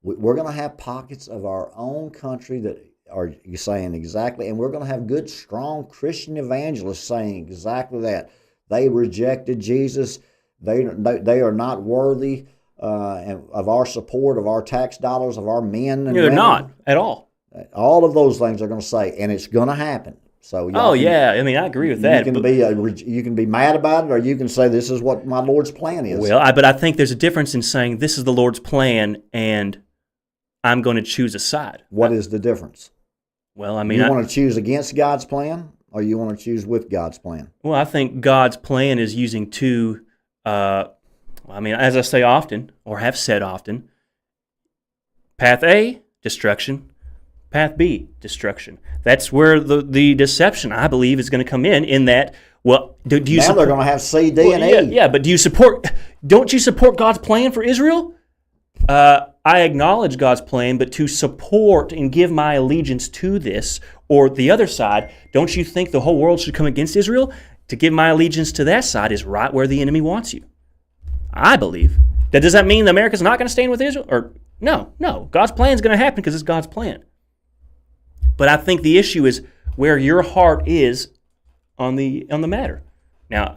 we're going to have pockets of our own country that are saying exactly, and we're going to have good, strong Christian evangelists saying exactly that. They rejected Jesus. They are not worthy of our support, of our tax dollars, of our men. And they're not at all. All of those things are going to say, and it's going to happen. So I mean, I agree with that. You can be mad about it, or you can say this is what my Lord's plan is. Well, but I think there's a difference in saying this is the Lord's plan and I'm going to choose a side. What is the difference? Well, I mean, you want to choose against God's plan, or you want to choose with God's plan? Well, I think God's plan is using two. As I say often, or have said often, path A, destruction. Path B, destruction. That's where the deception, I believe, is going to come in that Well, do you Now support, they're going to have C, D, and yeah, E. yeah, but don't you support God's plan for Israel? I acknowledge God's plan, but to support and give my allegiance to this, or the other side, don't you think the whole world should come against Israel? To give my allegiance to that side is right where the enemy wants you. I believe. Does that mean that America's not going to stand with Israel? Or no. God's plan is going to happen because it's God's plan. But I think the issue is where your heart is on the matter. Now,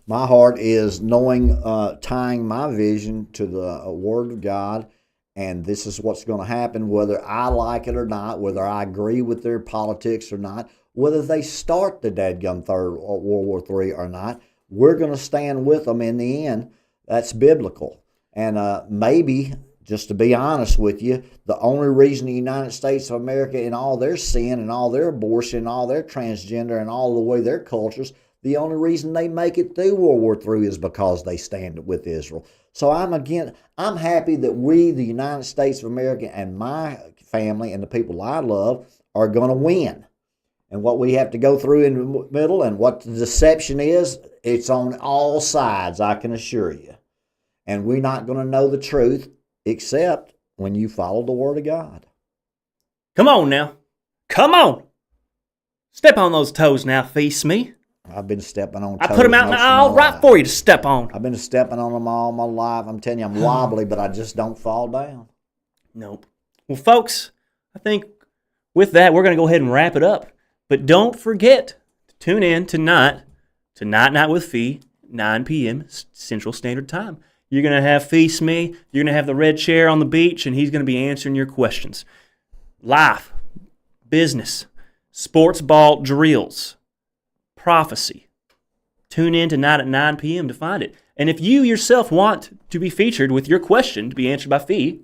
My heart is knowing, tying my vision to the Word of God, and this is what's going to happen, whether I like it or not, whether I agree with their politics or not, whether they start the dadgum Third World War III or not. We're going to stand with them in the end. That's biblical. And maybe, just to be honest with you, the only reason the United States of America, in all their sin and all their abortion and all their transgender and all the way their cultures, the only reason they make it through World War III is because they stand with Israel. So I'm happy that we, the United States of America, and my family and the people I love are going to win. And what we have to go through in the middle and what the deception is, it's on all sides, I can assure you. And we're not going to know the truth except when you follow the Word of God. come on now. Come on. Step on those toes now, Phee Smee. I've been stepping on toes. I put them out in the aisle right for you to step on. I've been stepping on them all my life. I'm telling you, I'm wobbly, but I just don't fall down. Nope. Well, folks, I think with that, we're going to go ahead and wrap it up. But don't forget to tune in tonight to Night with Phee, 9 p.m. Central Standard Time. You're going to have Phee Smee. You're going to have the red chair on the beach, and he's going to be answering your questions. Life, business, sports ball drills, prophecy. Tune in tonight at 9 p.m. to find it. And if you yourself want to be featured with your question to be answered by Phee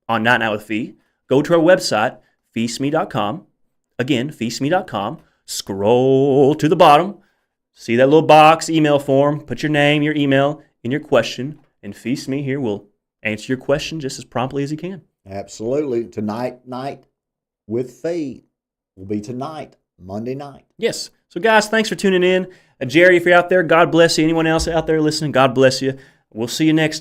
on Night with Phee, go to our website, feesmee.com. Again, feesmee.com. Scroll to the bottom. See that little box, email form. Put your name, your email, and your question. And Phee Smee here will answer your question just as promptly as he can. Absolutely. Tonight, Night with Phee will be tonight, Monday night. Yes. So, guys, thanks for tuning in. Jerry, if you're out there, God bless you. Anyone else out there listening, God bless you. We'll see you next time.